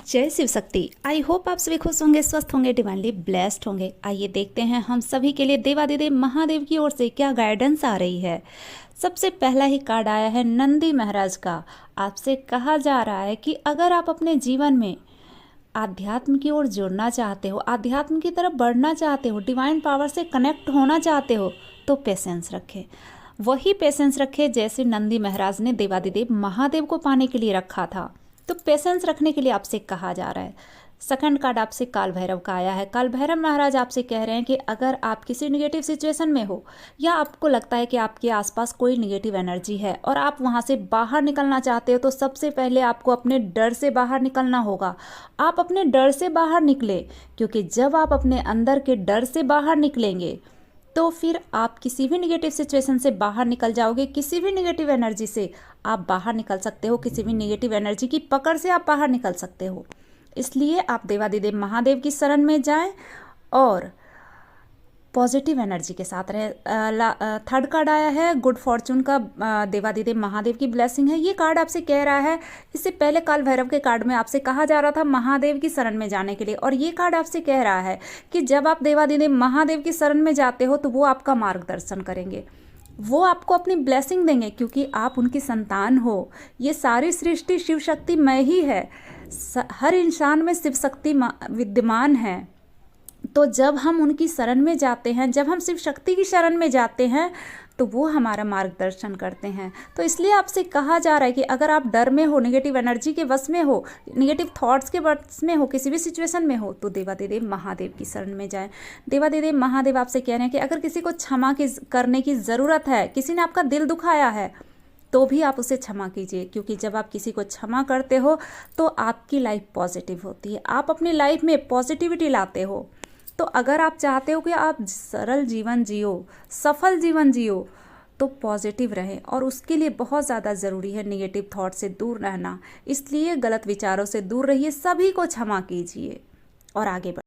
जय Shiv Shakti. I hope आप सभी खुश होंगे, स्वस्थ होंगे, डिवाइनली ब्लेस्ड होंगे। आइए देखते हैं हम सभी के लिए देवादिदेव महादेव की ओर से क्या गाइडेंस आ रही है। सबसे पहला ही कार्ड आया है नंदी महाराज का। आपसे कहा जा रहा है कि अगर आप अपने जीवन में आध्यात्म की ओर जुड़ना चाहते हो, आध्यात्म की तरफ बढ़ना चाहते हो, डिवाइन पावर से कनेक्ट होना चाहते हो, तो पेशेंस रखें। वही पेशेंस रखें जैसे नंदी महाराज ने देवादिदेव महादेव को पाने के लिए रखा था। तो पेशेंस रखने के लिए आपसे कहा जा रहा है। सेकंड कार्ड आपसे काल भैरव का आया है। काल भैरव महाराज आपसे कह रहे हैं कि अगर आप किसी निगेटिव सिचुएशन में हो या आपको लगता है कि आपके आसपास कोई निगेटिव एनर्जी है और आप वहां से बाहर निकलना चाहते हो, तो सबसे पहले आपको अपने डर से बाहर निकलना होगा। आप अपने डर से बाहर निकले, क्योंकि जब आप अपने अंदर के डर से बाहर निकलेंगे तो फिर आप किसी भी निगेटिव सिचुएशन से बाहर निकल जाओगे। किसी भी निगेटिव एनर्जी से आप बाहर निकल सकते हो, किसी भी निगेटिव एनर्जी की पकड़ से आप बाहर निकल सकते हो। इसलिए आप देवादिदेव महादेव की शरण में जाएं और पॉजिटिव एनर्जी के साथ रहे। थर्ड कार्ड आया है गुड फॉर्चून का। देवादिदेव महादेव की ब्लेसिंग है। ये कार्ड आपसे कह रहा है, इससे पहले काल भैरव के कार्ड में आपसे कहा जा रहा था महादेव की शरण में जाने के लिए, और ये कार्ड आपसे कह रहा है कि जब आप देवादिदेव महादेव की शरण में जाते हो तो वो आपका मार्गदर्शन करेंगे, वो आपको अपनी ब्लेसिंग देंगे, क्योंकि आप उनकी संतान हो। ये सारी सृष्टि शिव शक्ति में ही है। हर इंसान में शिव शक्ति विद्यमान है। तो जब हम उनकी शरण में जाते हैं, जब हम शिव शक्ति की शरण में जाते हैं, तो वो हमारा मार्गदर्शन करते हैं। तो इसलिए आपसे कहा जा रहा है कि अगर आप डर में हो, नेगेटिव एनर्जी के वश में हो, नेगेटिव थॉट्स के वश में हो, किसी भी सिचुएशन में हो, तो देवादिदेव महादेव की शरण में जाएं। देवादिदेव महादेव आपसे कह रहे हैं कि अगर किसी को क्षमा करने की ज़रूरत है, किसी ने आपका दिल दुखाया है, तो भी आप उसे क्षमा कीजिए, क्योंकि जब आप किसी को क्षमा करते हो तो आपकी लाइफ पॉजिटिव होती है। आप अपनी लाइफ में पॉजिटिविटी लाते हो। तो अगर आप चाहते हो कि आप सरल जीवन जियो, सफल जीवन जियो, तो पॉजिटिव रहें, और उसके लिए बहुत ज़्यादा ज़रूरी है नेगेटिव थॉट से दूर रहना। इसलिए गलत विचारों से दूर रहिए, सभी को क्षमा कीजिए और आगे बढ़िए।